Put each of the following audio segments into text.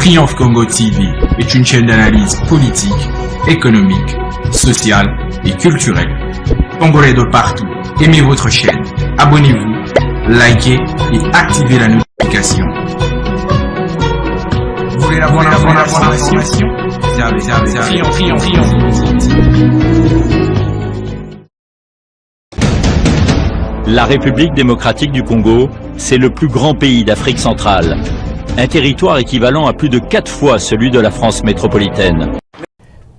Triomphe Congo TV est une chaîne d'analyse politique, économique, sociale et culturelle. Congolais de partout, aimez votre chaîne, abonnez-vous, likez et activez la notification. Vous voulez la bonne information? Triomphe. La République démocratique du Congo, c'est le plus grand pays d'Afrique centrale. Un territoire équivalent à plus de 4 fois celui de la France métropolitaine.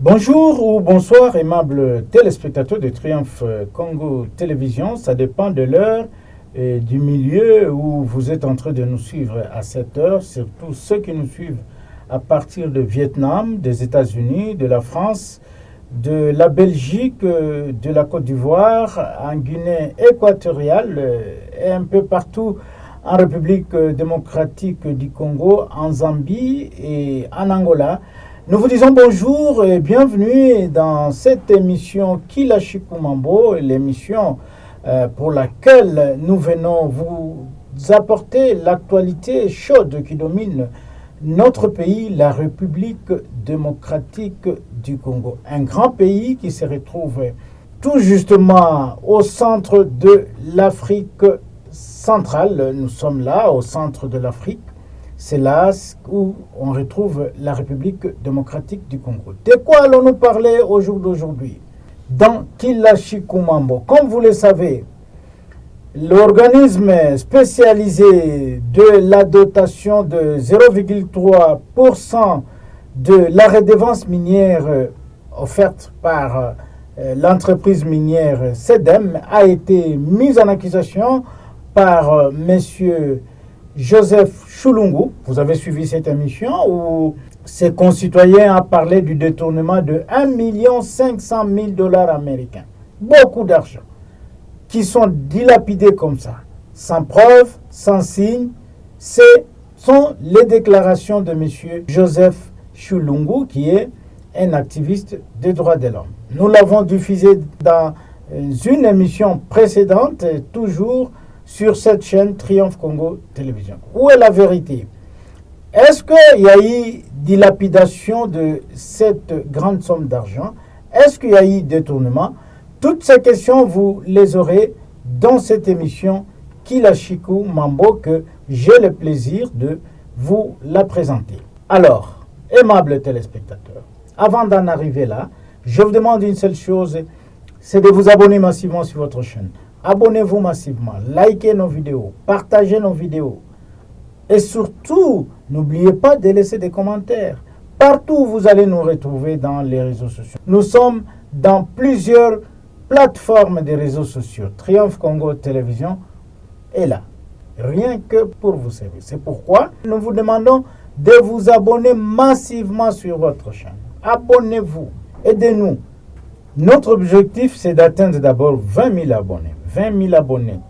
Bonjour ou bonsoir, aimables téléspectateurs de Triomphe Congo Télévision. Ça dépend de l'heure et du milieu où vous êtes en train de nous suivre à cette heure. Surtout ceux qui nous suivent à partir de Vietnam, des États-Unis, de la France, de la Belgique, de la Côte d'Ivoire, en Guinée équatoriale et un peu partout en République démocratique du Congo, en Zambie et en Angola. Nous vous disons bonjour et bienvenue dans cette émission Kila Chikumambo, l'émission pour laquelle nous venons vous apporter l'actualité chaude qui domine notre pays, la République démocratique du Congo. Un grand pays qui se retrouve tout justement au centre de l'Afrique centrale. Nous sommes là, au centre de l'Afrique. C'est là où on retrouve la République démocratique du Congo. De quoi allons-nous parler au jour d'aujourd'hui? Dans Kila Chikumambo, comme vous le savez, l'organisme spécialisé de la dotation de 0,3% de la redevance minière offerte par l'entreprise minière SEDEM a été mise en accusation par M. Joseph Chulungu. Vous avez suivi cette émission où ses concitoyens ont parlé du détournement de 1 500 000 $ américains. Beaucoup d'argent qui sont dilapidés comme ça, sans preuve, sans signe. Ce sont les déclarations de M. Joseph Chulungu, qui est un activiste des droits de l'homme. Nous l'avons diffusé dans une émission précédente, toujours sur cette chaîne Triomphe Congo Télévision. Où est la vérité? Est-ce qu'il y a eu dilapidation de cette grande somme d'argent? Est-ce qu'il y a eu détournement? Toutes ces questions, vous les aurez dans cette émission Kila Chikumambo que j'ai le plaisir de vous la présenter. Alors, aimables téléspectateurs, avant d'en arriver là, je vous demande une seule chose, c'est de vous abonner massivement sur votre chaîne. Abonnez-vous massivement, likez nos vidéos, partagez nos vidéos. Et surtout, n'oubliez pas de laisser des commentaires. Partout où vous allez nous retrouver dans les réseaux sociaux. Nous sommes dans plusieurs plateformes des réseaux sociaux. Triomphe Congo Télévision est là, rien que pour vous servir. C'est pourquoi nous vous demandons de vous abonner massivement sur votre chaîne. Abonnez-vous, aidez-nous. Notre objectif, c'est d'atteindre d'abord 20 000 abonnés. 20 000 abonnés.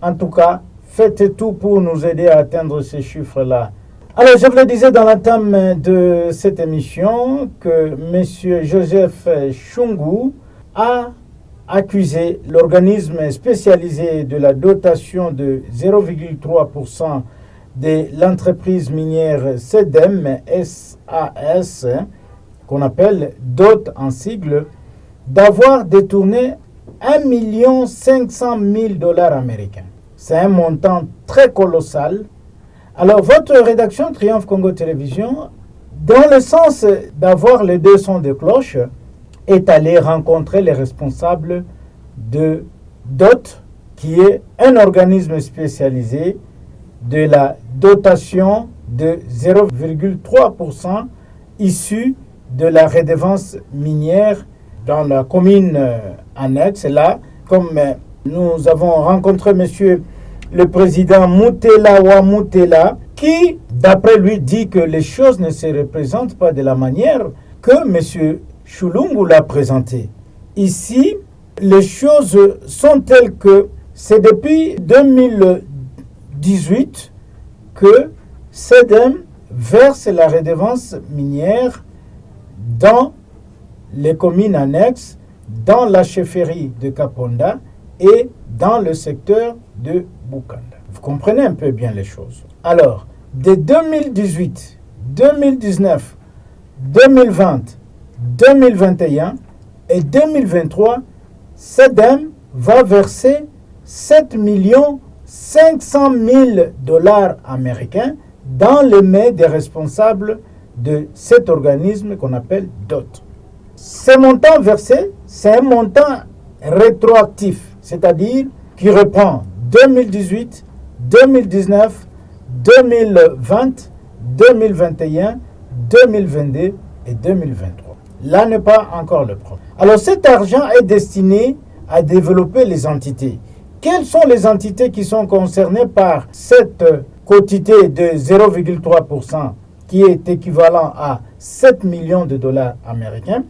En tout cas, faites tout pour nous aider à atteindre ces chiffres-là. Alors, je vous le disais dans l'entame de cette émission que M. Joseph Chulungu a accusé l'organisme spécialisé de la dotation de 0,3% de l'entreprise minière SEDEM, SAS, qu'on appelle DOT en sigle, d'avoir détourné 1 500 000 $ américains. C'est un montant très colossal. Alors, votre rédaction Triomphe Congo Télévision, dans le sens d'avoir les deux sons de cloche, est allé rencontrer les responsables de DOT, qui est un organisme spécialisé de la dotation de 0,3% issue de la redevance minière dans la commune annexe. Là, comme nous avons rencontré monsieur le président Mutela Wamutela, qui, d'après lui, dit que les choses ne se représentent pas de la manière que monsieur Chulungu l'a présenté. Ici, les choses sont telles que c'est depuis 2018 que SEDEM verse la redevance minière dans les communes annexes, dans la chefferie de Kaponda et dans le secteur de Bukanda. Vous comprenez un peu bien les choses. Alors, de 2018 2019, 2020, 2021 et 2023, SEDEM va verser 7 500 000 dollars américains dans les mains des responsables de cet organisme qu'on appelle DOT. Ce montant versé, c'est un montant rétroactif, c'est-à-dire qui reprend 2018, 2019, 2020, 2021, 2022 et 2023. Là n'est pas encore le problème. Alors cet argent est destiné à développer les entités. Quelles sont les entités qui sont concernées par cette quotité de 0,3% qui est équivalent à 7 millions de dollars américains?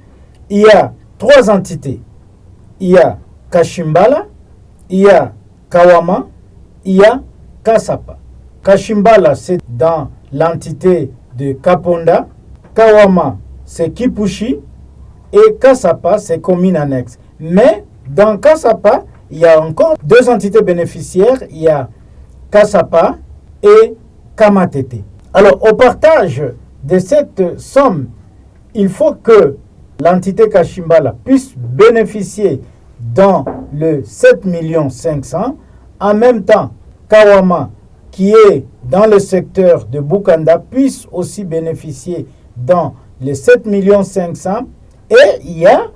Il y a 3 entités. Il y a Kashimbala, il y a Kawama, il y a Kasapa. Kashimbala, c'est dans l'entité de Kaponda. Kawama, c'est Kipushi. Et Kasapa, c'est commune annexe. Mais dans Kasapa, il y a encore 2 entités bénéficiaires. Il y a Kasapa et Kamatete. Alors, au partage de cette somme, il faut que l'entité Kashimbala puisse bénéficier dans le 7 500 000. En même temps, Kawama, qui est dans le secteur de Bukanda, puisse aussi bénéficier dans les 7 500 000. Et il y a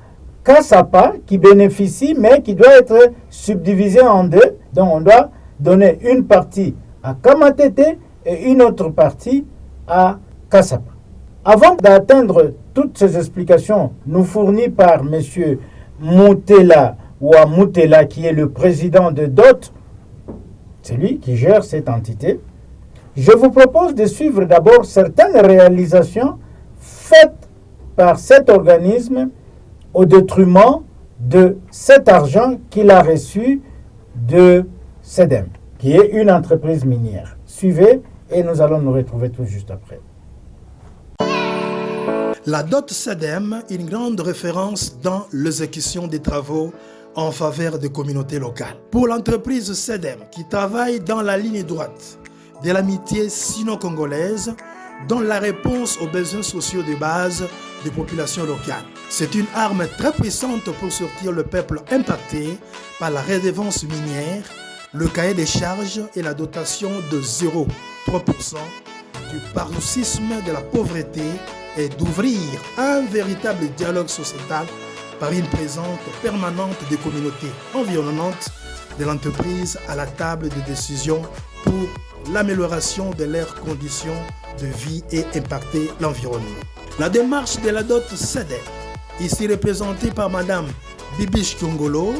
Kasapa qui bénéficie, mais qui doit être subdivisé en 2. Donc on doit donner une partie à Kamatete et une autre partie à Kasapa. Avant d'atteindre toutes ces explications nous fournies par M. Moutela Moutela, qui est le président de DOT, c'est lui qui gère cette entité, je vous propose de suivre d'abord certaines réalisations faites par cet organisme au détriment de cet argent qu'il a reçu de SEDEM, qui est une entreprise minière. Suivez et nous allons nous retrouver tout juste après. La DOT SEDEM est une grande référence dans l'exécution des travaux en faveur des communautés locales. Pour l'entreprise SEDEM, qui travaille dans la ligne droite de l'amitié sino-congolaise, dans la réponse aux besoins sociaux de base des populations locales. C'est une arme très puissante pour sortir le peuple impacté par la redevance minière, le cahier des charges et la dotation de 0,3% du paroxysme de la pauvreté et d'ouvrir un véritable dialogue sociétal par une présence permanente des communautés environnantes de l'entreprise à la table de décision pour l'amélioration de leurs conditions de vie et impacter l'environnement. La démarche de la DOT SEDEM, ici représentée par Madame Bibiche Kiongolo,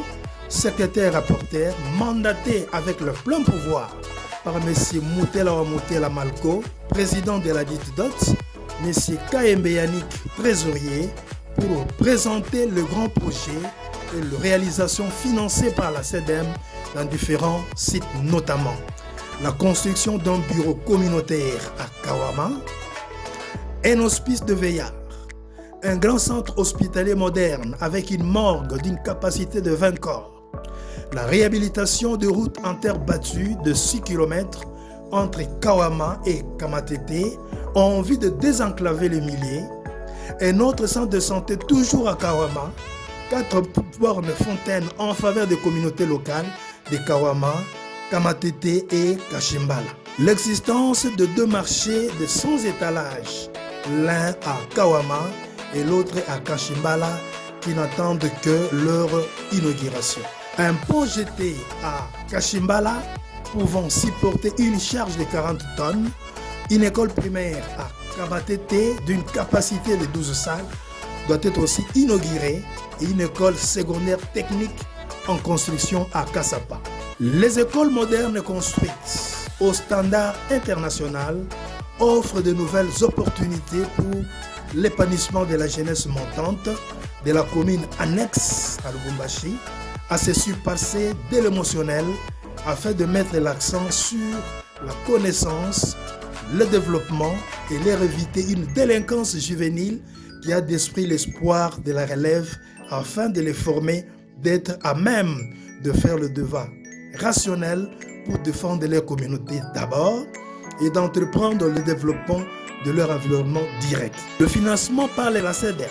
secrétaire rapporteur, mandatée avec le plein pouvoir par M. Moutela Malko, président de la dite DOT, M. Kaembe Yannick, trésorier, pour présenter le grand projet et la réalisation financée par la SEDEM dans différents sites, notamment la construction d'un bureau communautaire à Kawama, un hospice de Veillard, un grand centre hospitalier moderne avec une morgue d'une capacité de 20 corps, la réhabilitation de routes en terre battue de 6 km entre Kawama et Kamatete en vue de désenclaver les milliers, un autre centre de santé toujours à Kawama, 4 bornes fontaines en faveur des communautés locales de Kawama, Kamatete et Kashimbala. L'existence de 2 marchés de 100 étalages, l'un à Kawama et l'autre à Kashimbala, qui n'attendent que leur inauguration. Un pont jeté à Kashimbala pouvant supporter une charge de 40 tonnes, une école primaire à Kamatete d'une capacité de 12 salles doit être aussi inaugurée et une école secondaire technique en construction à Kasapa. Les écoles modernes construites au standard international offrent de nouvelles opportunités pour l'épanouissement de la jeunesse montante de la commune annexe à Lubumbashi, à se surpasser de l'émotionnel afin de mettre l'accent sur la connaissance, le développement et leur éviter une délinquance juvénile qui a d'esprit l'espoir de la relève afin de les former d'être à même de faire le devoir rationnel pour défendre leur communauté d'abord et d'entreprendre le développement de leur environnement direct. Le financement par la SEDEM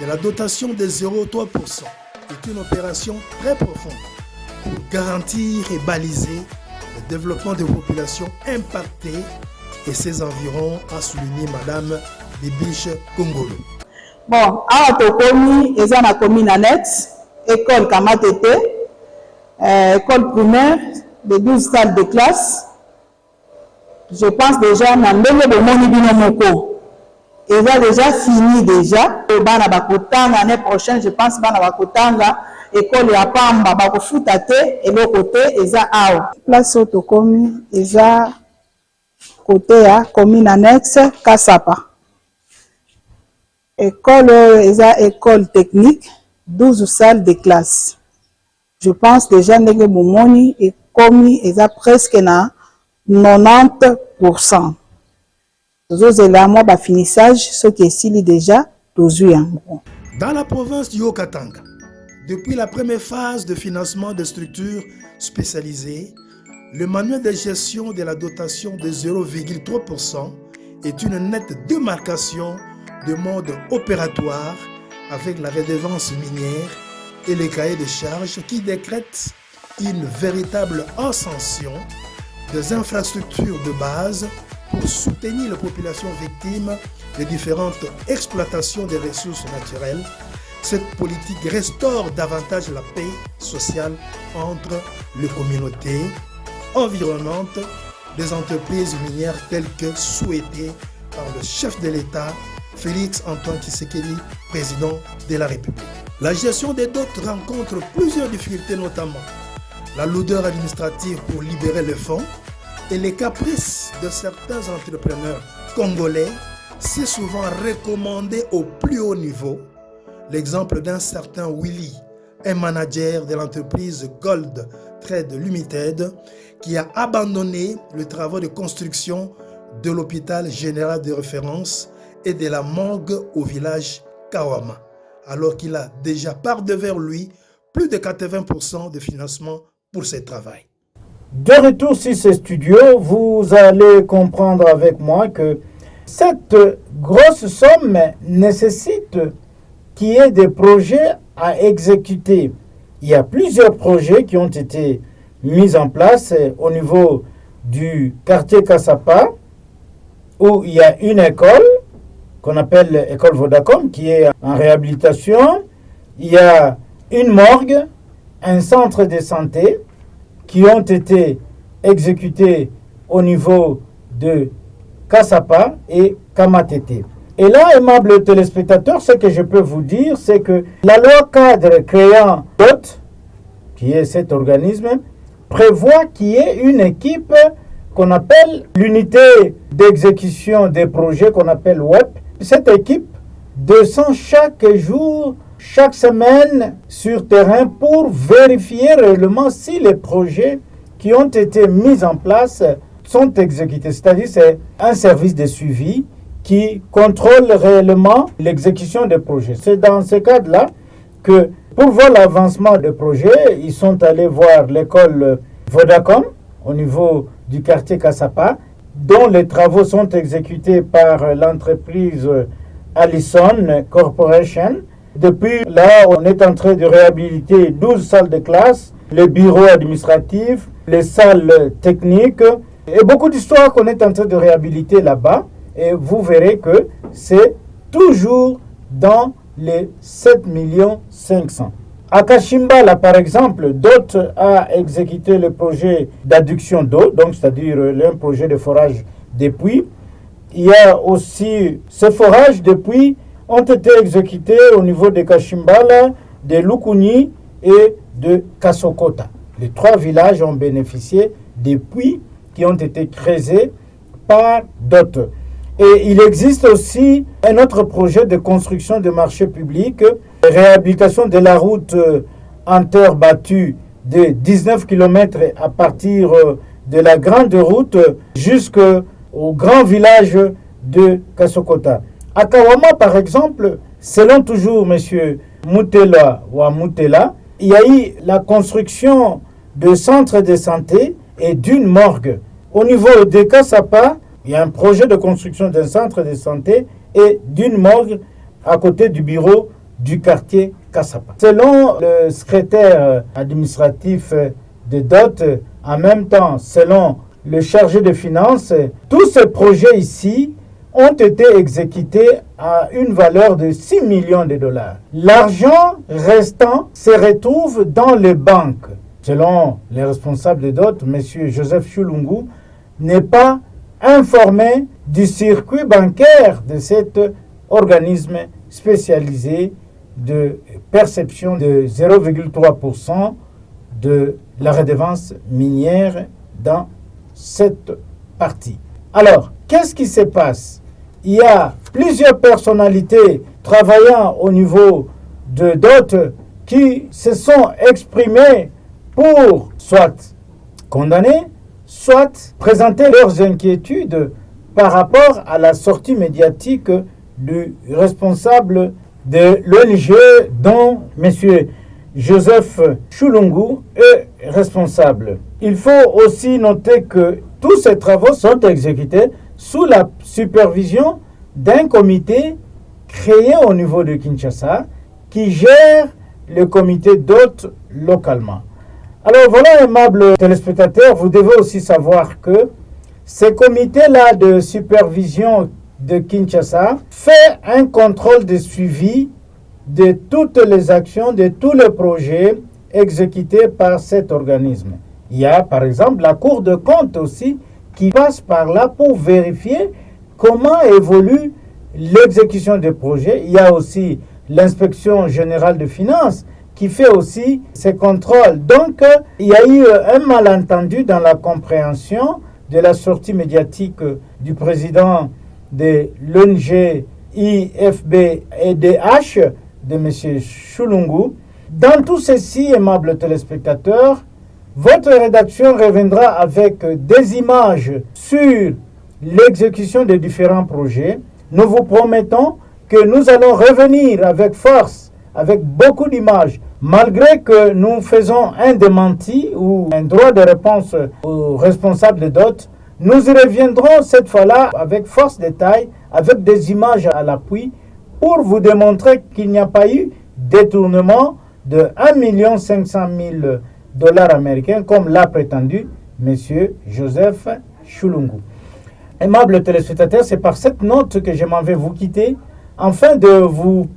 de la dotation de 0,3% est une opération très profonde pour garantir et baliser le développement des populations impactées et ses environs, a souligné Madame Bibiche Kongolo. Bon, awa tokomi eza na commune annexe, école Kamatete, école primaire de 12 salles de classe. Je pense déjà na ndenge bomoni bino moko. Eza déjà fini déjà. Bana bakotanga l'année prochaine, je pense bana bakotanga école ya Pamba bakofuta te eloko te eza awa. Place tokomi eza côté ya commune annexe Kasapa. École eza école technique, 12 salles de classe. Je pense déjà ndenge bomoni ekomi eza presque na 90%. Tozozela mwa ba finissage ce qui est déjà tozui yango. Dans la province du Haut-Katanga, depuis la première phase de financement des structures spécialisées, le manuel de gestion de la dotation de 0,3% est une nette démarcation de mode opératoire avec la redevance minière et les cahiers de charges qui décrètent une véritable ascension des infrastructures de base pour soutenir les populations victimes de différentes exploitations des ressources naturelles. Cette politique restaure davantage la paix sociale entre les communautés environnantes des entreprises minières telles que souhaitées par le chef de l'État, Félix Antoine Tshisekedi, président de la République. La gestion des dots rencontre plusieurs difficultés, notamment la lourdeur administrative pour libérer les fonds et les caprices de certains entrepreneurs congolais, c'est souvent recommandé au plus haut niveau. L'exemple d'un certain Willy, un manager de l'entreprise Gold Trade Limited, qui a abandonné les travaux de construction de l'hôpital général de référence et de la morgue au village Kawama, alors qu'il a déjà par devers lui plus de 80% de financement pour ce travail. De retour sur ces studios, vous allez comprendre avec moi que cette grosse somme nécessite qu'il y ait des projets à exécuter. Il y a plusieurs projets qui ont été mis en place au niveau du quartier Kasapa, où il y a une école qu'on appelle l'école Vodacom, qui est en réhabilitation. Il y a une morgue, un centre de santé qui ont été exécutés au niveau de Kasapa et Kamatete. Et là, aimables téléspectateurs, ce que je peux vous dire, c'est que la loi cadre créant DOT, qui est cet organisme, prévoit qu'il y ait une équipe qu'on appelle l'unité d'exécution des projets qu'on appelle WEP. Cette équipe descend chaque jour, chaque semaine sur terrain pour vérifier réellement si les projets qui ont été mis en place sont exécutés. C'est-à-dire c'est un service de suivi qui contrôle réellement l'exécution des projets. C'est dans ce cadre-là que pour voir l'avancement des projets, ils sont allés voir l'école Vodacom au niveau du quartier Kasapa, dont les travaux sont exécutés par l'entreprise Allison Corporation. Depuis là, on est en train de réhabiliter 12 salles de classe, les bureaux administratifs, les salles techniques et beaucoup d'histoires qu'on est en train de réhabiliter là-bas. Et vous verrez que c'est toujours dans les 7 500 000. À Kashimba, là, par exemple, DOT a exécuté le projet d'adduction d'eau, donc c'est-à-dire un projet de forage des puits. Il y a aussi ces forages de puits ont été exécutés au niveau de Kashimbala, de Lukuni et de Kasokota. Les trois villages ont bénéficié des puits qui ont été creusés par DOT. Et il existe aussi un autre projet de construction de marchés publics, réhabilitation de la route en terre battue de 19 km à partir de la grande route jusqu'au grand village de Kasokota. À Kawama, par exemple, selon toujours M. Mutela ou Mutela, il y a eu la construction de centres de santé et d'une morgue. Au niveau de Kasapa, Il y a un projet de construction d'un centre de santé et d'une morgue à côté du bureau du quartier Kassapa. Selon le secrétaire administratif de DOT, en même temps, selon le chargé de finances, tous ces projets ici ont été exécutés à une valeur de 6 millions de dollars. L'argent restant se retrouve dans les banques. Selon les responsables de DOT, M. Joseph Chulungu n'est pas informé du circuit bancaire de cet organisme spécialisé de perception de 0,3% de la redevance minière dans cette partie. Alors, qu'est-ce qui se passe? Il y a plusieurs personnalités travaillant au niveau de DOT qui se sont exprimées pour soit condamner, soit présenter leurs inquiétudes par rapport à la sortie médiatique du responsable de l'ONG dont M. Joseph Chulungu est responsable. Il faut aussi noter que tous ces travaux sont exécutés sous la supervision d'un comité créé au niveau de Kinshasa qui gère le comité d'hôtes localement. Alors voilà, aimables téléspectateurs, vous devez aussi savoir que ce comité-là de supervision de Kinshasa fait un contrôle de suivi de toutes les actions, de tous les projets exécutés par cet organisme. Il y a par exemple la Cour de compte aussi qui passe par là pour vérifier comment évolue l'exécution des projets. Il y a aussi l'inspection générale de finances qui fait aussi ces contrôles. Donc, il y a eu un malentendu dans la compréhension de la sortie médiatique du président de l'ONG IFB-EDH, de M. Chulungu. Dans tout ceci, aimables téléspectateurs, votre rédaction reviendra avec des images sur l'exécution des différents projets. Nous vous promettons que nous allons revenir avec force, avec beaucoup d'images, malgré que nous faisons un démenti ou un droit de réponse aux responsables de DOT. Nous y reviendrons cette fois-là avec force détail, avec des images à l'appui, pour vous démontrer qu'il n'y a pas eu détournement de 1 500 000 dollars américains, comme l'a prétendu M. Joseph Chulungu. Aimables téléspectateurs, c'est par cette note que je m'en vais vous quitter, afin de vous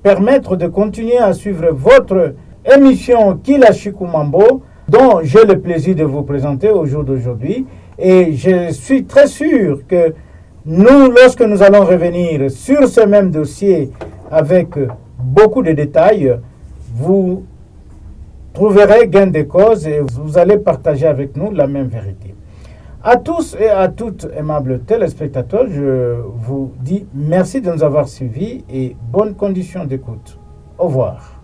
permettre de continuer à suivre votre émission Kila Chikumambo, dont j'ai le plaisir de vous présenter au jour d'aujourd'hui. Et je suis très sûr que nous, lorsque nous allons revenir sur ce même dossier avec beaucoup de détails, vous trouverez gain de cause et vous allez partager avec nous la même vérité. À tous et à toutes, aimables téléspectateurs, je vous dis merci de nous avoir suivis et bonnes conditions d'écoute. Au revoir.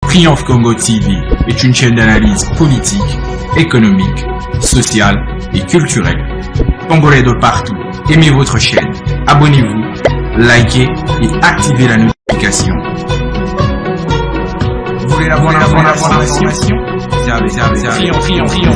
Triomphe Congo TV est une chaîne d'analyse politique, économique, sociale et culturelle. Congolais de partout, aimez votre chaîne, abonnez-vous, likez et activez la notification. Vous voulez la bonne information? Triomphe.